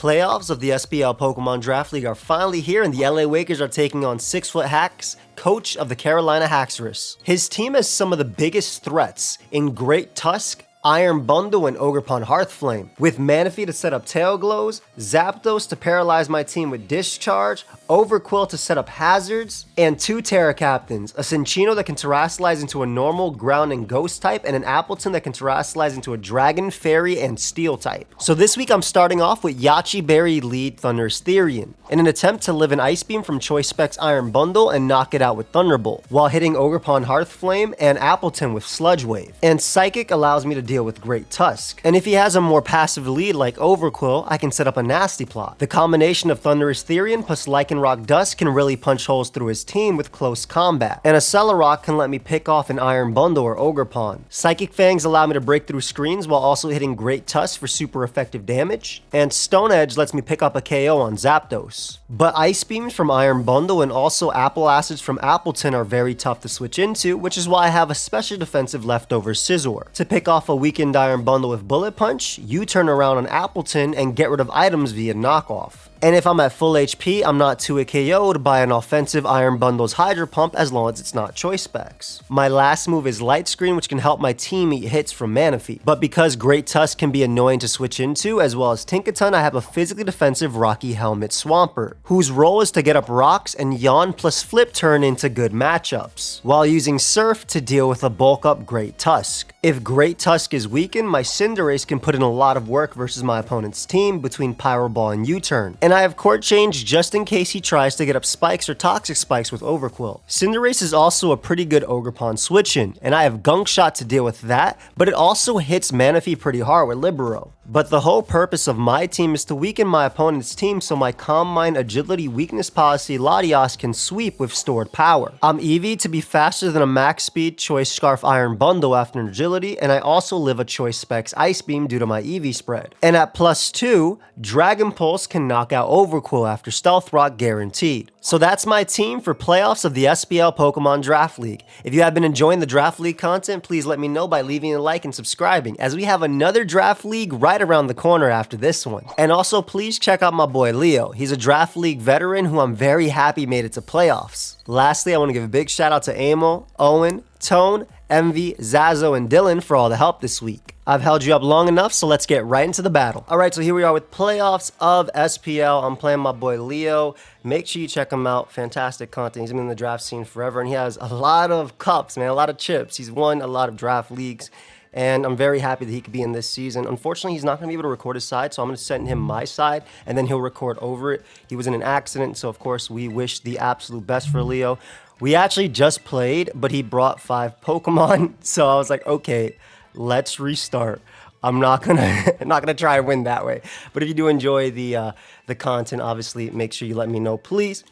Playoffs of the SPL Pokemon Draft League are finally here, and the LA Wakers are taking on Sixfthax, coach of the Carolina Haxorus. His team has some of the biggest threats in Great Tusk, Iron Bundle, and Ogerpon Hearthflame, with Manaphy to set up Tail Glows, Zapdos to paralyze my team with Discharge, Overquill to set up Hazards, and 2 Terra Captains, a Cinccino that can Terrasilize into a normal, ground, and ghost type, and an Appleton that can Terrasilize into a Dragon, Fairy, and Steel type. So this week I'm starting off with Yache Berry Lead Thundurus Therian, in an attempt to live an Ice Beam from Choice Specs Iron Bundle and knock it out with Thunderbolt, while hitting Ogerpon Hearthflame and Appleton with Sludge Wave. And Psychic allows me to deal with Great Tusk. And if he has a more passive lead like Overquill, I can set up a Nasty Plot. The combination of Thundurus Therian plus Lycanroc Dust can really punch holes through his team with close combat. And a Cellarrock can let me pick off an Iron Bundle or Ogerpon. Psychic Fangs allow me to break through screens while also hitting Great Tusk for super effective damage. And Stone Edge lets me pick up a KO on Zapdos. But Ice Beams from Iron Bundle and also Apple Acids from Appleton are very tough to switch into, which is why I have a special defensive leftover Scizor. To pick off a weakened Iron Bundle with Bullet Punch, you turn around on Appleton and get rid of items via knockoff. And if I'm at full HP, I'm not 2 KO'd by an offensive Iron Bundle's Hydro Pump as long as it's not Choice Specs. My last move is Light Screen, which can help my team eat hits from Manaphy. But because Great Tusk can be annoying to switch into, as well as Tinkaton, I have a physically defensive Rocky Helmet Swampert, whose role is to get up rocks and Yawn plus Flip Turn into good matchups, while using Surf to deal with a bulk up Great Tusk. If Great Tusk is weakened, my Cinderace can put in a lot of work versus my opponent's team between Pyro Ball and U-Turn. And I have Court Change just in case he tries to get up Spikes or Toxic Spikes with Overquill. Cinderace is also a pretty good Ogerpon switch-in, and I have Gunk Shot to deal with that, but it also hits Manaphy pretty hard with Libero. But the whole purpose of my team is to weaken my opponent's team so my Calm Mind Agility Weakness Policy Latios can sweep with stored power. I'm EV to be faster than a max speed Choice Scarf Iron Bundle after agility, and I also live a Choice Specs Ice Beam due to my EV spread. And at +2, Dragon Pulse can knock out Overquill after Stealth Rock guaranteed. So that's my team for playoffs of the SPL Pokemon Draft League. If you have been enjoying the Draft League content, please let me know by leaving a like and subscribing, as we have another Draft League right around the corner after this one. And also please check out my boy Leo. He's a Draft League veteran who I'm very happy made it to playoffs. Lastly, I want to give a big shout out to Emil, Owen, Tone, Envy, Zazo, and Dylan for all the help this week. I've held you up long enough, so let's get right into the battle. Alright, so here we are with playoffs of SPL. I'm playing my boy Leo. Make sure you check him out. Fantastic content. He's been in the draft scene forever, and he has a lot of cups, man, a lot of chips. He's won a lot of draft leagues, and I'm very happy that he could be in this season. Unfortunately, he's not going to be able to record his side, so I'm going to send him my side, and then he'll record over it. He was in an accident, so of course, we wish the absolute best for Leo. We actually just played, but he brought 5 Pokemon, so I was like, okay, let's restart. I'm not gonna try and win that way. But if you do enjoy the content, obviously make sure you let me know, please.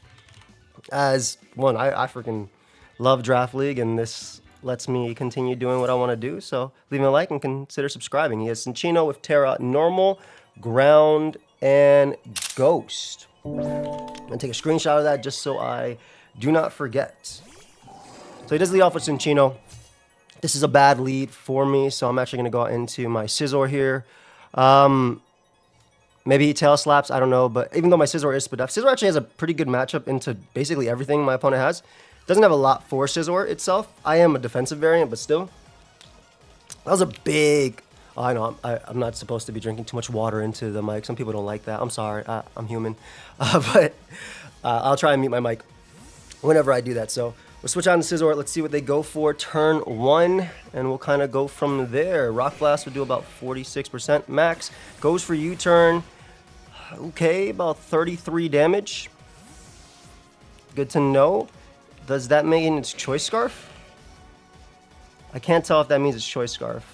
As one, I freaking love Draft League, and this lets me continue doing what I want to do. So leave me a like and consider subscribing. He has Cinccino with Terra, Normal, Ground, and Ghost. I'm gonna take a screenshot of that just so I do not forget. So he does lead off with Cinccino. This is a bad lead for me, so I'm actually going to go into my Scizor here. Maybe he tail slaps, I don't know, but even though my Scizor is sped up, Scizor actually has a pretty good matchup into basically everything my opponent has. Doesn't have a lot for Scizor itself. I am a defensive variant, but still. That was a big... Oh, I know, I'm not supposed to be drinking too much water into the mic. Some people don't like that. I'm sorry, I'm human. But I'll try and mute my mic whenever I do that, so... We'll switch on to Scizor. Let's see what they go for turn 1, and we'll kind of go from there. Rock Blast would do about 46% max. Goes for U-Turn. Okay, about 33 damage. Good to know. Does that mean it's Choice Scarf? I can't tell if that means it's Choice Scarf.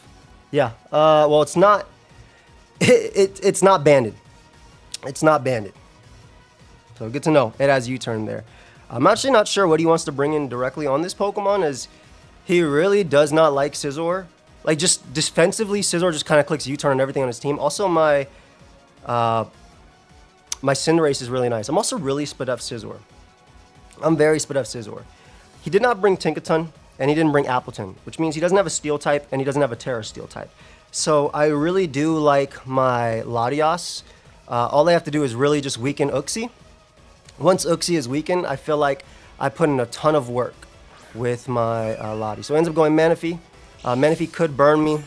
Yeah, well, it's not. It's not banded. It's not banded. So good to know. It has U-Turn there. I'm actually not sure what he wants to bring in directly on this Pokemon, as he really does not like Scizor. Like, just defensively, Scizor just kind of clicks U-Turn and everything on his team. Also, my Cinderace is really nice. I'm also really sped up Scizor. I'm very sped up Scizor. He did not bring Tinkaton, and he didn't bring Appleton, which means he doesn't have a Steel type, and he doesn't have a Terra Steel type. So I really do like my Latios. All I have to do is really just weaken Uxie. Once Uxie is weakened, I feel like I put in a ton of work with my Lottie. So it ends up going Manaphy. Manaphy could burn me.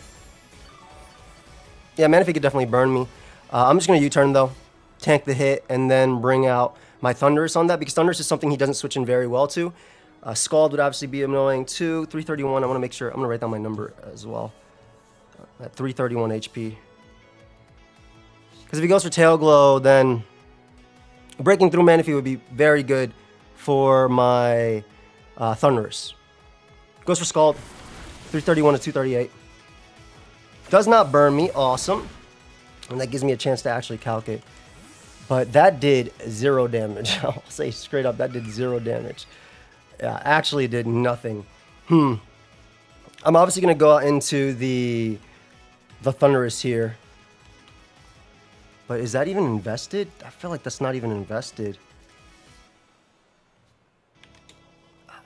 Yeah, Manaphy could definitely burn me. I'm just going to U-turn though, tank the hit, and then bring out my Thunderous on that, because Thunderous is something he doesn't switch in very well to. Scald would obviously be annoying too. 331, I want to make sure, I'm going to write down my number as well. At 331 HP. Because if he goes for Tail Glow, then breaking through Manaphy would be very good for my Thunderous. Goes for Scald. 331 to 238. Does not burn me. Awesome. And that gives me a chance to actually calculate. But that did 0 damage. I'll say straight up, that did 0 damage. Yeah, actually did nothing. I'm obviously going to go out into the Thunderous here. But is that even invested? I feel like that's not even invested.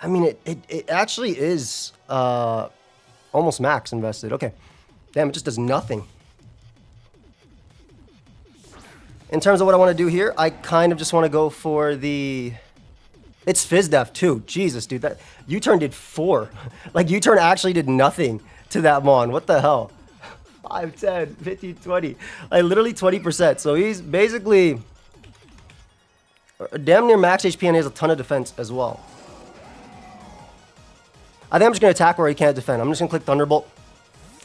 I mean, it actually is almost max invested. Okay. Damn, it just does nothing. In terms of what I want to do here, I kind of just want to go for the... It's Fizz Def too. Jesus, dude. That U-turn did 4. Like, U-turn actually did nothing to that Mon. What the hell? 5, 10, 15, 20. Like, literally 20%. So he's basically damn near max HP, and he has a ton of defense as well. I think I'm just going to attack where he can't defend. I'm just going to click Thunderbolt.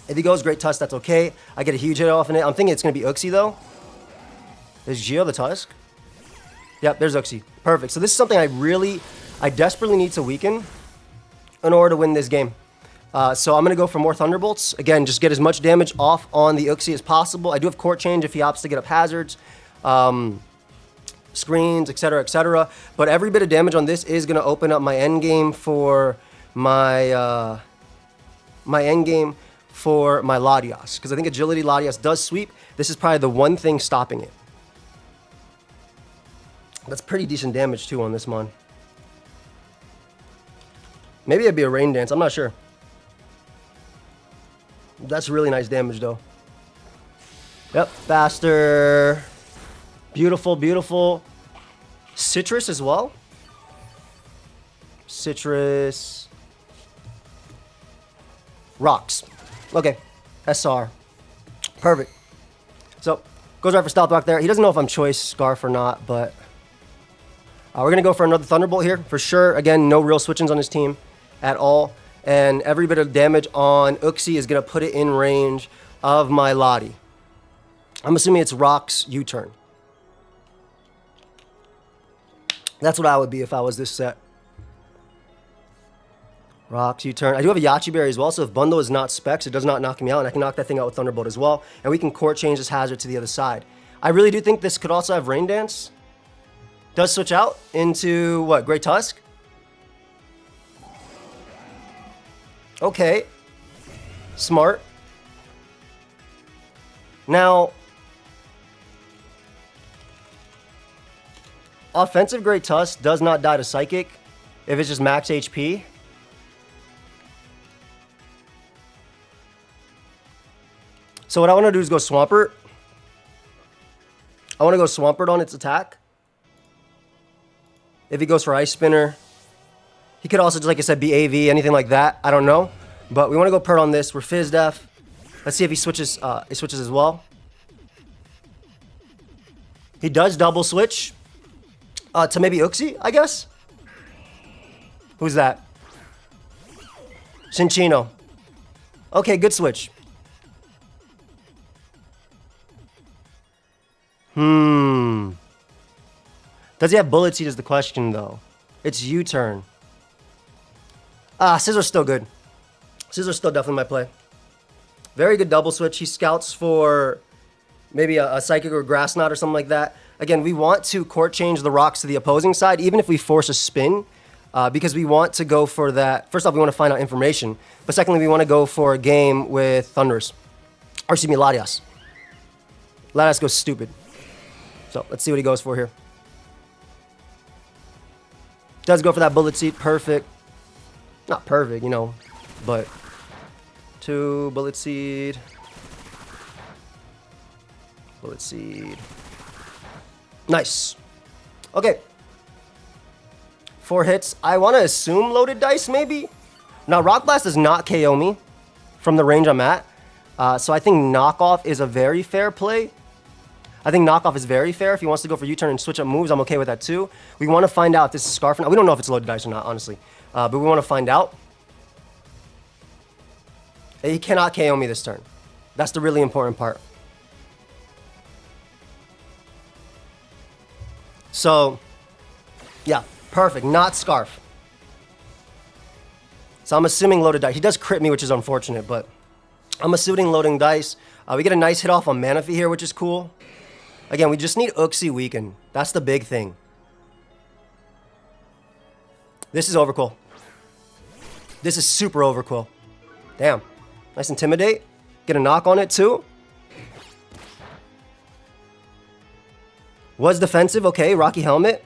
If he goes Great Tusk, that's okay. I get a huge hit off in it. I'm thinking it's going to be Uxie, though. Is Geo the Tusk? Yep, there's Uxie. Perfect. So this is something I desperately need to weaken in order to win this game. So I'm going to go for more Thunderbolts. Again, just get as much damage off on the Uxie as possible. I do have Court Change if he opts to get up hazards, screens, etc., etc. But every bit of damage on this is going to open up my end game for my Latias, because I think Agility Latias does sweep. This is probably the one thing stopping it. That's pretty decent damage too on this Mon. Maybe it'd be a Rain Dance. I'm not sure. That's really nice damage though. Yep, faster. Beautiful, beautiful. Citrus as well. Citrus. Rocks. Okay. SR. Perfect. So, goes right for Stop Block there. He doesn't know if I'm Choice Scarf or not, but... we're going to go for another Thunderbolt here, for sure. Again, no real switch-ins on his team at all. And every bit of damage on Uxie is going to put it in range of my Lottie. I'm assuming it's Rock's U-turn. That's what I would be if I was this set. Rock's U-turn. I do have a Yachi Berry as well, so if Bundle is not Specs, it does not knock me out, and I can knock that thing out with Thunderbolt as well. And we can Court Change this hazard to the other side. I really do think this could also have Rain Dance. Does switch out into, what, Great Tusk? Okay. Smart. Now, offensive Great Tusk does not die to Psychic if it's just max HP. So what I want to do is go Swampert. I want to go Swampert on its attack. If he goes for Ice Spinner. He could also, just like I said, be AV, anything like that. I don't know. But we want to go Pert on this. We're Fizz Def. Let's see if he switches as well. He does double switch to maybe Uxie, I guess. Who's that? Cinccino. Okay, good switch. Does he have Bullet Seed is the question, though. It's U-turn. Scissor's still good. Scissor's still definitely my play. Very good double switch. He scouts for maybe a Psychic or Grass Knot or something like that. Again, we want to Court Change the rocks to the opposing side, even if we force a spin, because we want to go for that. First off, we want to find out information. But secondly, we want to go for a game with Thunders. Or excuse me, Latias. Latias goes stupid. So let's see what he goes for here. Does go for that Bullet Seed. Perfect. Not perfect, you know, but 2 Bullet Seed. Bullet Seed. Nice. Okay. 4 hits. I want to assume loaded dice, maybe? Now, Rock Blast does not KO me from the range I'm at. So I think knockoff is a very fair play. I think knockoff is very fair. If he wants to go for U-turn and switch up moves, I'm okay with that too. We want to find out if this is Scarf or not. We don't know if it's loaded dice or not, honestly. But we want to find out. He cannot KO me this turn. That's the really important part. So, yeah, perfect. Not Scarf. So I'm assuming loaded dice. He does crit me, which is unfortunate, but I'm assuming loading dice. We get a nice hit off on Manaphy here, which is cool. Again, we just need Uxie weaken. That's the big thing. This is overcool. This is super overcool. Damn. Nice Intimidate. Get a knock on it too. Was defensive. Okay, Rocky Helmet.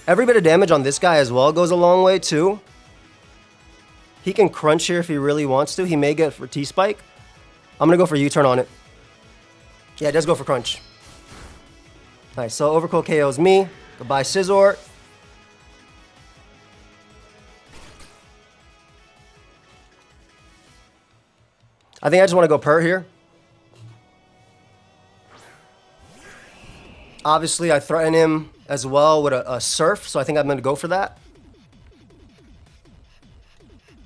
Every bit of damage on this guy as well goes a long way too. He can crunch here if he really wants to. He may get for T-Spike. I'm going to go for U-turn on it. Yeah, it does go for crunch. Nice, so Overcool KOs me. Goodbye, Scizor. I think I just want to go Purr here. Obviously, I threaten him as well with a Surf, so I think I'm going to go for that.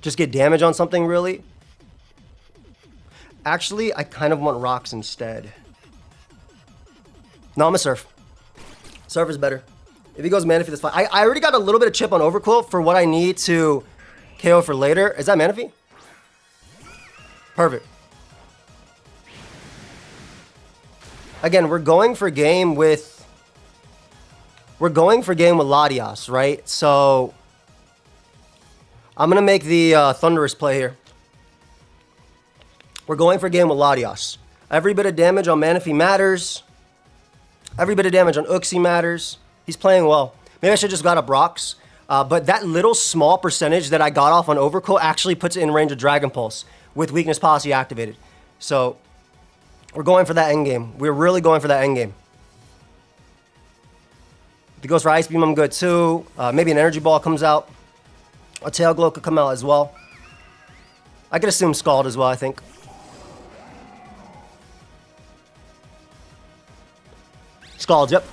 Just get damage on something, really. Actually, I kind of want Rocks instead. No, I'm a Surf. Surf is better. If he goes Manaphy, that's fine. I already got a little bit of chip on Overcool for what I need to KO for later. Is that Manaphy? Perfect. Again, we're going for game with Latias, right? So I'm gonna make the Thunderous play here. We're going for game with Latias. Every bit of damage on Manaphy matters. Every bit of damage on Uxie matters. He's playing well. Maybe I should just got up Rocks. But that little small percentage that I got off on Overcool actually puts it in range of Dragon Pulse with Weakness Policy activated. So we're going for that endgame. We're really going for that endgame. If he goes for Ice Beam, I'm good too. Maybe an Energy Ball comes out. A Tail Glow could come out as well. I could assume Scald as well, I think. Scald, yep.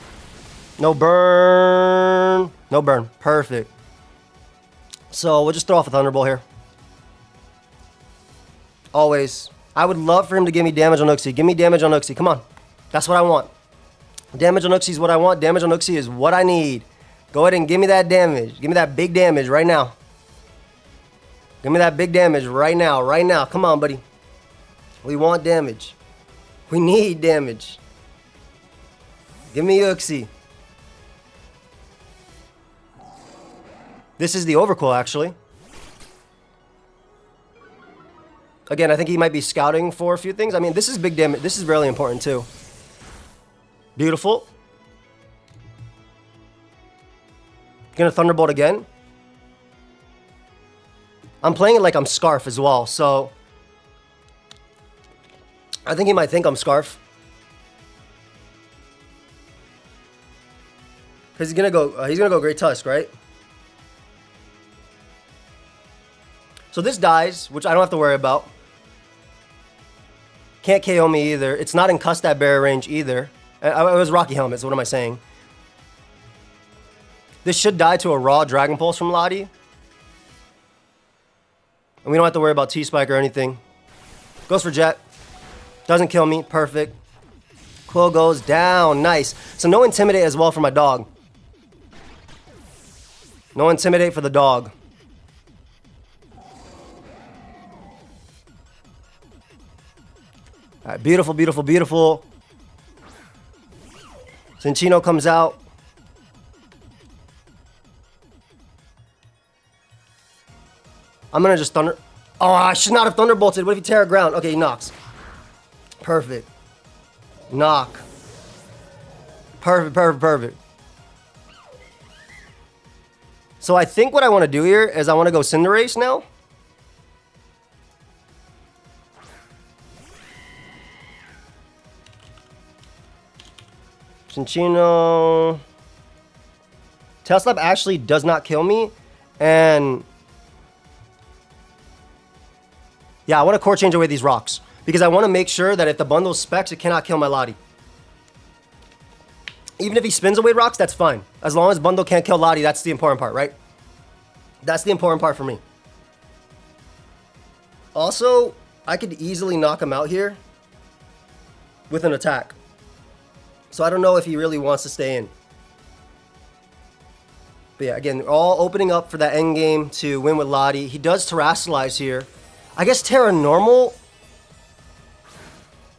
No burn. No burn. Perfect. So we'll just throw off a Thunderbolt here. Always. I would love for him to give me damage on Uxie. Give me damage on Uxie. Come on. That's what I want. Damage on Uxie is what I want. Damage on Uxie is what I need. Go ahead and give me that damage. Give me that big damage right now. Give me that big damage right now. Right now. Come on, buddy. We want damage. We need damage. Give me Uxie. This is the Overcool, actually. Again, I think he might be scouting for a few things. I mean, this is big damage. This is really important, too. Beautiful. Gonna Thunderbolt again. I'm playing it like I'm Scarf as well, so I think he might think I'm Scarf. Because he's gonna go Great Tusk, right? So this dies, which I don't have to worry about. Can't KO me either. It's not in Custad Barrier range either. It was Rocky Helmet, so what am I saying? This should die to a raw Dragon Pulse from Lottie. And we don't have to worry about T-Spike or anything. Goes for Jet. Doesn't kill me. Perfect. Quill goes down. Nice. So no Intimidate as well for my dog. No Intimidate for the dog. All right, beautiful, beautiful, beautiful. Cinccino comes out. I'm going to just Thunder... Oh, I should not have Thunderbolted. What if he Terra Ground? Okay, he knocks. Perfect. Knock. Perfect, perfect, perfect. So I think what I want to do here is I want to go Cinderace now. Cinccino. Tail Slap actually does not kill me. And yeah, I want to core change away these rocks. Because I want to make sure that if the bundle specs, it cannot kill my Lottie. Even if he spins away rocks, that's fine. As long as bundle can't kill Lottie, that's the important part, right? That's the important part for me. Also, I could easily knock him out here with an attack. So I don't know if he really wants to stay in. But yeah, again, all opening up for that end game to win with Lottie. He does Terrasilize here. I guess Terra Normal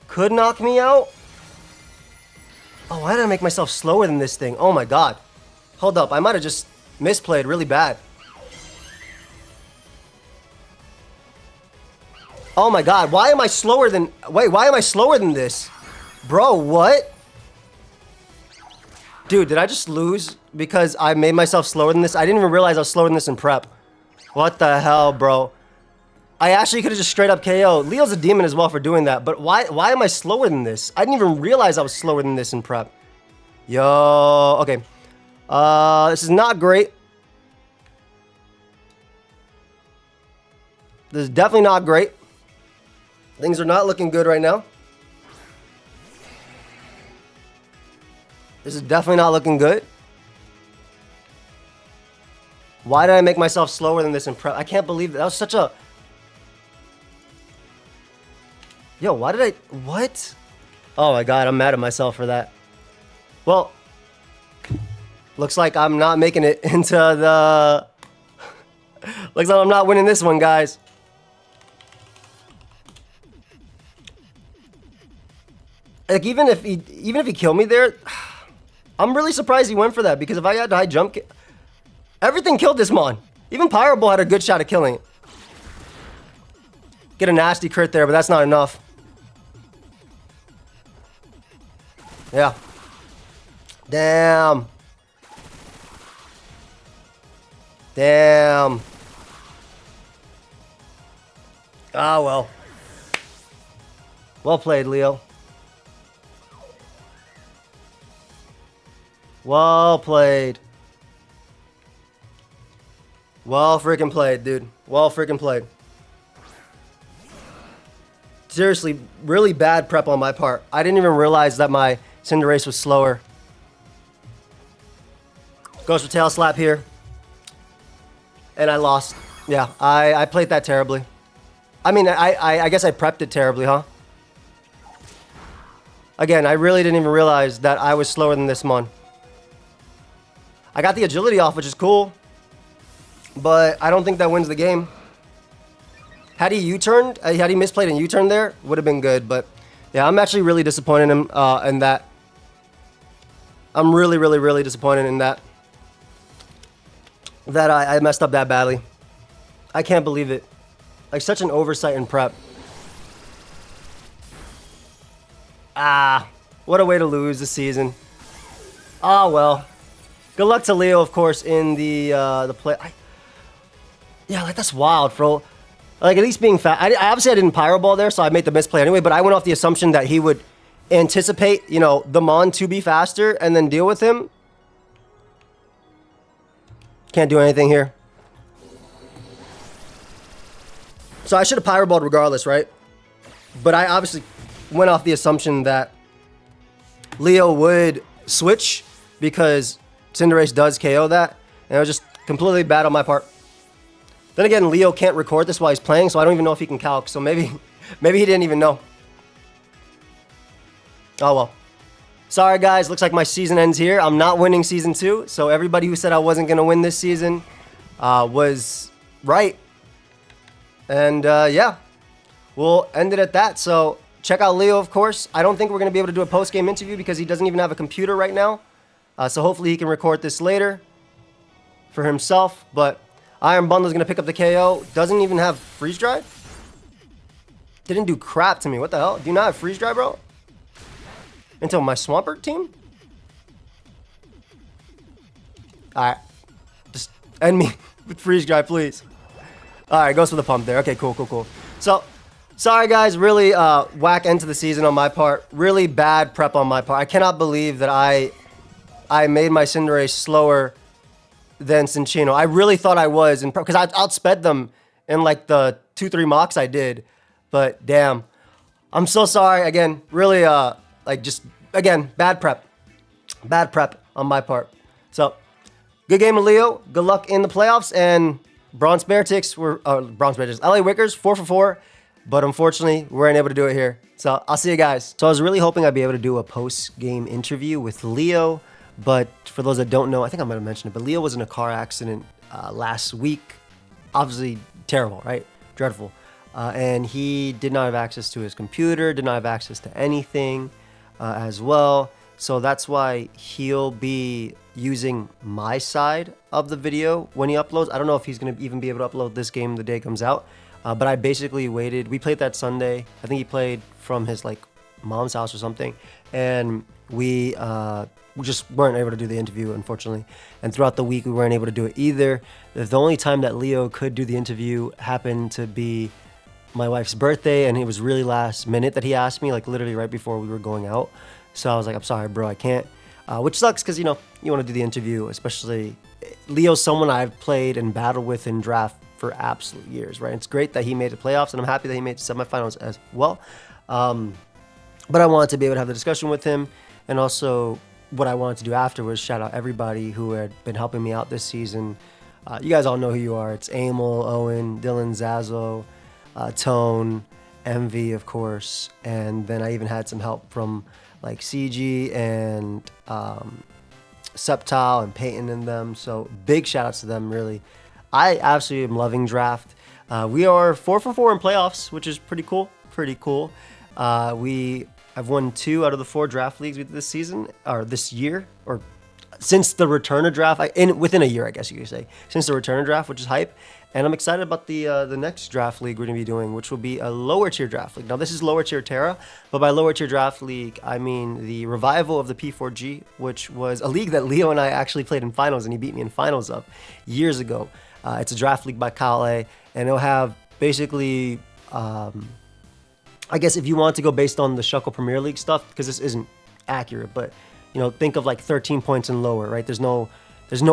could knock me out. Oh, why did I make myself slower than this thing? Oh my god. Hold up, I might have just misplayed really bad. Oh my god, why am I slower than... Wait, why am I slower than this? Bro, what? Dude, did I just lose because I made myself slower than this? I didn't even realize I was slower than this in prep. What the hell, bro? I actually could have just straight up KO. Leo's a demon as well for doing that, but why am I slower than this? I didn't even realize I was slower than this in prep. Yo, okay. This is not great. This is definitely not great. Things are not looking good right now. This is definitely not looking good. Why did I make myself slower than this in prep? I can't believe that. That was such a... Yo, why did I... What? Oh my god, I'm mad at myself for that. Well, looks like I'm not making it into the... Looks like I'm not winning this one, guys. Like, even if he killed me there, I'm really surprised he went for that, because if I had high jump... Everything killed this mon. Even Pyro Ball had a good shot at killing it. Get a nasty crit there, but that's not enough. Yeah. Damn. Damn. Ah, well. Well played, Leo. Well played. Well freaking played, dude. Well freaking played. Seriously, really bad prep on my part. I didn't even realize that my Cinderace was slower. Goes for Tail Slap here. And I lost. Yeah, I played that terribly. I mean, I guess I prepped it terribly, huh? Again, I really didn't even realize that I was slower than this mon. I got the agility off, which is cool. But I don't think that wins the game. Had he U-turned, had he misplayed and U-turned there, would have been good. But yeah, I'm actually really disappointed in him in that. I'm really, really, really disappointed in that. That I messed up that badly. I can't believe it. Like, such an oversight in prep. Ah, what a way to lose the season. Ah, well. Good luck to Leo, of course, in the play. Yeah, like, that's wild, bro. Like, at least being fast. Obviously, I didn't Pyro Ball there, so I made the misplay anyway, but I went off the assumption that he would anticipate, you know, the Mon to be faster and then deal with him. Can't do anything here. So I should have Pyro Balled regardless, right? But I obviously went off the assumption that Leo would switch because Cinderace does KO that. And it was just completely bad on my part. Then again, Leo can't record this while he's playing, so I don't even know if he can calc. So maybe he didn't even know. Oh well. Sorry guys, looks like my season ends here. I'm not winning season 2, so everybody who said I wasn't going to win this season was right. And yeah, we'll end it at that. So check out Leo, of course. I don't think we're going to be able to do a post-game interview because he doesn't even have a computer right now. So hopefully he can record this later for himself. But Iron Bundle is going to pick up the KO. Doesn't even have Freeze Dry. Didn't do crap to me. What the hell? Do you not have Freeze Dry, bro? Until my Swampert team? Alright. Just end me with Freeze Dry, please. Alright, goes for the pump there. Okay, cool. So, Sorry, guys. Really whack end to the season on my part. Really bad prep on my part. I cannot believe that I made my Cinderace slower than Cinccino. I really thought I was, because I outsped them in like the 2-3 mocks I did. But damn, I'm so sorry. Again, really again, bad prep on my part. So good game of Leo. Good luck in the playoffs. And Bronze Bear Ticks were LA Wickers 4 for 4. But unfortunately, we weren't able to do it here. So I'll see you guys. So I was really hoping I'd be able to do a post-game interview with Leo. But for those that don't know, I think I might have mentioned it, but Leo was in a car accident last week. Obviously terrible, right? Dreadful. And he did not have access to his computer, did not have access to anything as well. So that's why he'll be using my side of the video when he uploads. I don't know if he's going to even be able to upload this game the day it comes out. But I basically waited. We played that Sunday. I think he played from his like mom's house or something. And we just weren't able to do the interview, unfortunately. And throughout the week, we weren't able to do it either. The only time that Leo could do the interview happened to be my wife's birthday. And it was really last minute that he asked me, like literally right before we were going out. So I was like, I'm sorry, bro, I can't. Which sucks because, you know, you want to do the interview, especially Leo's someone I've played and battled with in draft for absolute years, right? It's great that he made the playoffs, and I'm happy that he made the semifinals as well. But I wanted to be able to have the discussion with him, and also what I wanted to do afterwards, shout out everybody who had been helping me out this season. You guys all know who you are. It's Emil, Owen, Dylan, Zazo, Tone, MV, of course, and then I even had some help from like CG and Septile and Peyton and them. So big shout outs to them, really. I absolutely am loving draft. We are 4 for 4 in playoffs, which is pretty cool. I've won 2 out of the 4 draft leagues we did this season, or this year, or since the return of draft. Within a year, I guess you could say, since the return of draft, which is hype. And I'm excited about the next draft league we're going to be doing, which will be a lower tier draft league. Now, this is lower tier Terra, but by lower tier draft league, I mean the revival of the P4G, which was a league that Leo and I actually played in finals, and he beat me in finals of years ago. It's a draft league by Kyle A, and it'll have basically, I guess if you want to go based on the Shuckle Premier League stuff, because this isn't accurate, but you know, think of like 13 points and lower, right? There's no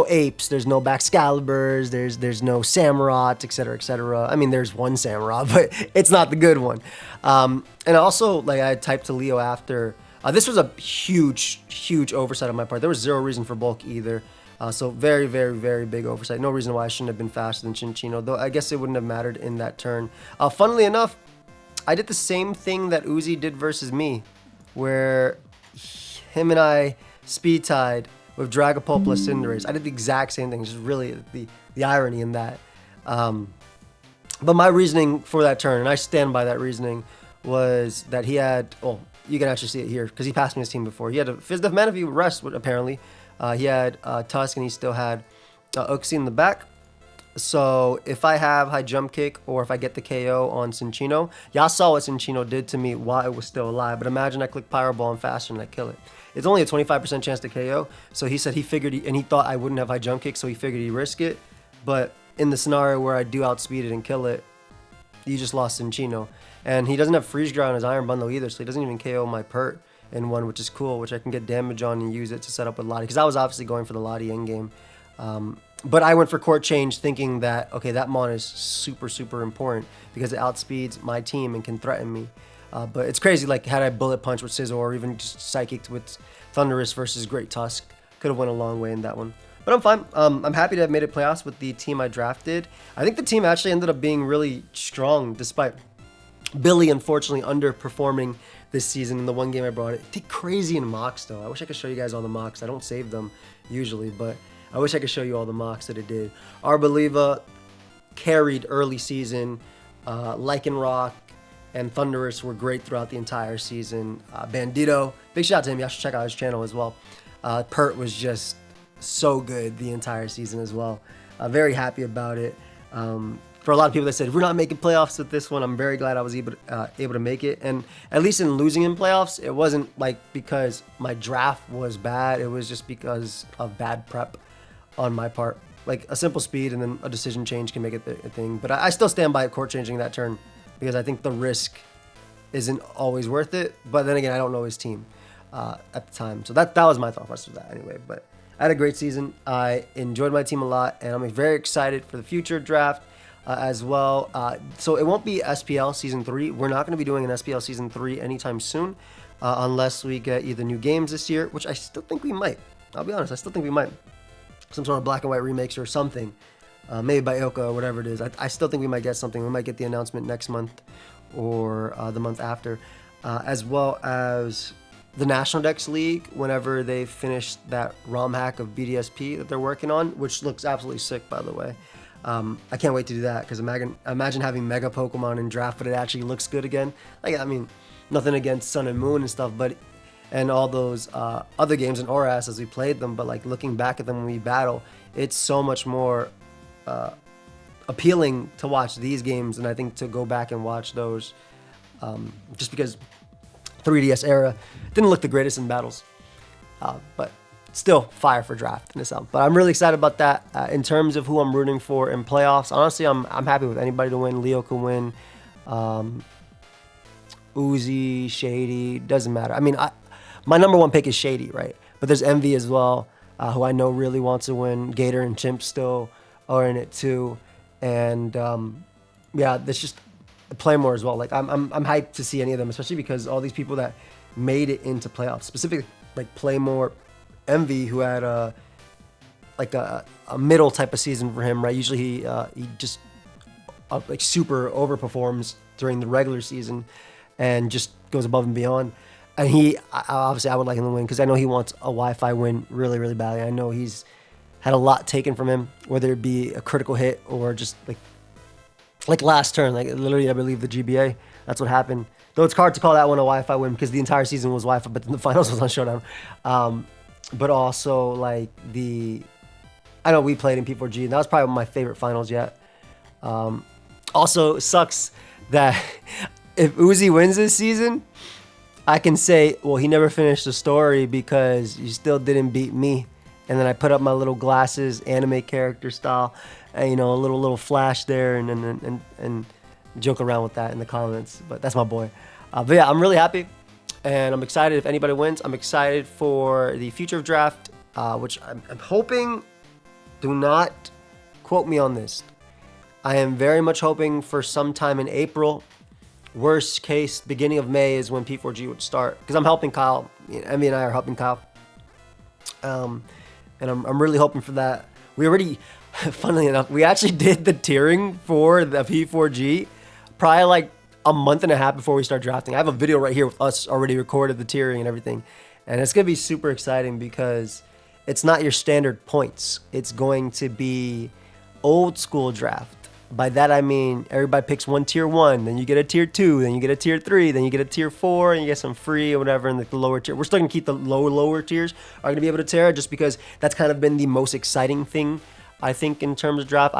apes, there's no Baxcaliburs, there's no Samurott, etc., etc. I mean, there's one Samurott, but it's not the good one. And also, like I typed to Leo after, this was a huge oversight on my part. There was zero reason for bulk either. So very, very, very big oversight. No reason why I shouldn't have been faster than Cinccino, though I guess it wouldn't have mattered in that turn. Funnily enough, I did the same thing that Uzi did versus me, where him and I speed tied with Dragapult Cinderace. I did the exact same thing, which is really the irony in that. But my reasoning for that turn, and I stand by that reasoning, was that he had, well, you can actually see it here, because he passed me his team before. He had a Fizz Manaphy rest, apparently. He had Tusk, and he still had Uxie in the back. So if I have high jump kick, or if I get the KO on Cinccino, y'all saw what Cinccino did to me while it was still alive. But imagine I click Pyro Ball and faster and I kill it. It's only a 25% chance to KO. So he said he figured, and he thought I wouldn't have high jump kick, so he figured he'd risk it. But in the scenario where I do outspeed it and kill it, you just lost Cinccino. And he doesn't have freeze dry on his Iron Bundle either, so he doesn't even KO my Pert in one, which is cool, which I can get damage on and use it to set up with Lottie, because I was obviously going for the Lottie endgame. But I went for Court Change thinking that, okay, that Mon is super, super important because it outspeeds my team and can threaten me. But it's crazy, like, had I Bullet Punch with Sizzle or even just Psychic with Thunderous versus Great Tusk, could have went a long way in that one. But I'm fine. I'm happy to have made it playoffs with the team I drafted. I think the team actually ended up being really strong, despite Billy, unfortunately, underperforming this season in the one game I brought it. It did crazy in mocks, though. I wish I could show you guys all the mocks. I don't save them usually, but I wish I could show you all the mocks that it did. Arboliva carried early season. Lycanroc and Thunderous were great throughout the entire season. Bandito, big shout out to him. You should check out his channel as well. Pert was just so good the entire season as well. Very happy about it. For a lot of people that said, we're not making playoffs with this one, I'm very glad I was able to make it. And at least in losing in playoffs, it wasn't like because my draft was bad. It was just because of bad prep on my part. Like a simple speed and then a decision change can make it a thing. But I still stand by Court Changing that turn. because I think the risk isn't always worth it. But then again, I don't know his team at the time. So that was my thought process of that anyway. But I had a great season. I enjoyed my team a lot, and I'm very excited for the future draft as well. So it won't be SPL Season 3. We're not going to be doing an SPL Season 3 anytime soon unless we get either new games this year, which I still think we might. I'll be honest, I still think we might. Some sort of black and white remakes or something. Maybe by Ilka or whatever it is. I still think we might get something. We might get the announcement next month or the month after. As well as the National Dex League, whenever they finish that ROM hack of BDSP that they're working on, which looks absolutely sick, by the way. I can't wait to do that, because imagine having Mega Pokemon in draft, but it actually looks good again. Like, I mean, nothing against Sun and Moon and stuff, and all those other games in ORAS as we played them, but like looking back at them when we battle, it's so much more appealing to watch these games, and I think to go back and watch those, just because 3DS era didn't look the greatest in battles, but still fire for draft in this album. But I'm really excited about that. In terms of who I'm rooting for in playoffs, honestly, I'm happy with anybody to win. Leo can win, Uzi, Shady, doesn't matter. I mean, my number one pick is Shady, right? But there's Envy as well, who I know really wants to win. Gator and Chimp still are in it too, and yeah, there's just Playmore as well. Like I'm hyped to see any of them, especially because all these people that made it into playoffs, specifically like Playmore, Envy, who had a middle type of season for him, right? Usually he just like super overperforms during the regular season and just goes above and beyond. And obviously I would like him to win, because I know he wants a Wi-Fi win really, really badly. I know he's had a lot taken from him, whether it be a critical hit or just like last turn, like literally I believe the GBA, that's what happened. Though it's hard to call that one a Wi-Fi win, because the entire season was Wi-Fi, but then the finals was on Showdown. But also like I know we played in P4G, and that was probably one of my favorite finals yet. Also, it sucks that if Uzi wins this season, I can say, well, he never finished the story because you still didn't beat me. And then I put up my little glasses, anime character style, and, you know, a little flash there, and joke around with that in the comments. But that's my boy. But yeah, I'm really happy, and I'm excited if anybody wins. I'm excited for the future of draft, which I'm hoping. Do not quote me on this. I am very much hoping for sometime in April. Worst case, beginning of May is when P4G would start, because I'm helping Kyle. Emmy and I are helping Kyle. And I'm really hoping for that. We already, funnily enough, we actually did the tiering for the P4G probably like a month and a half before we start drafting. I have a video right here with us already recorded the tiering and everything. And it's going to be super exciting because it's not your standard points. It's going to be old school draft. By that I mean everybody picks one tier 1, then you get a tier 2, then you get a tier 3, then you get a tier 4, and you get some free or whatever in the lower tier. We're still gonna keep the lower tiers are gonna be able to tear, just because that's kind of been the most exciting thing I think in terms of draft.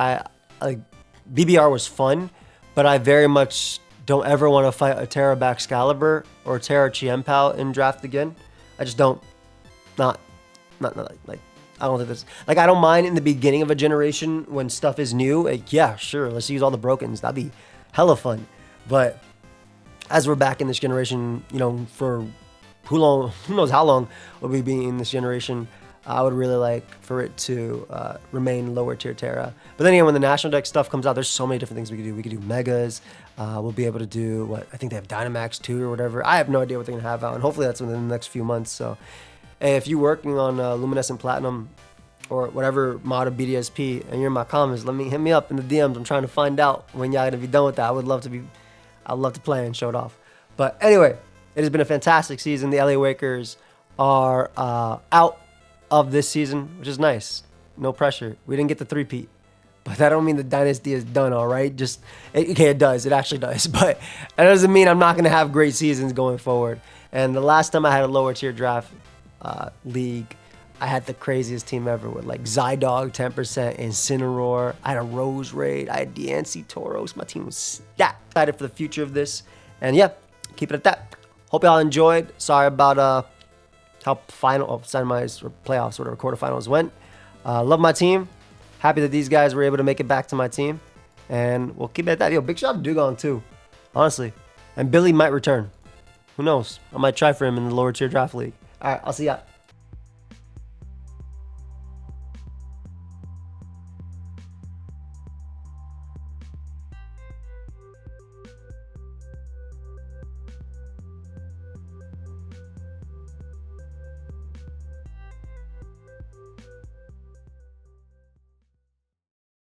BBR was fun, but I very much don't ever want to fight a Terra Baxcalibur or Terra Chiempao in draft again. I just don't. Not like. I don't think this, like, I don't mind in the beginning of a generation when stuff is new. Like, yeah, sure, let's use all the brokens. That'd be hella fun. But as we're back in this generation, you know, for who knows how long we'll be being in this generation, I would really like for it to remain lower tier Terra. But then again, when the National Dex stuff comes out, there's so many different things we could do. We could do Megas. We'll be able to do what I think they have Dynamax 2 or whatever. I have no idea what they're gonna have out, and hopefully that's within the next few months. So. Hey, if you're working on Luminescent Platinum or whatever mod of BDSP and you're in my comments, hit me up in the DMs. I'm trying to find out when y'all gonna be done with that. I'd love to play and show it off. But anyway, it has been a fantastic season. The LA Wakers are out of this season, which is nice. No pressure. We didn't get the three-peat, but that don't mean the dynasty is done. All right, okay, it does. It actually does, but that doesn't mean I'm not gonna have great seasons going forward. And the last time I had a lower tier draft league, I had the craziest team ever with like Zydog 10%, Incineroar. I had a Rose Raid. I had DNC Tauros. My team was stacked. Excited for the future of this. And yeah, keep it at that. Hope y'all enjoyed. Sorry about how semis or playoffs, whatever, quarterfinals went. Love my team. Happy that these guys were able to make it back to my team. And we'll keep it at that. Yo, big shout out to Dugong too. honestly. And Billy might return. Who knows? I might try for him in the lower tier draft league. All right, I'll see ya.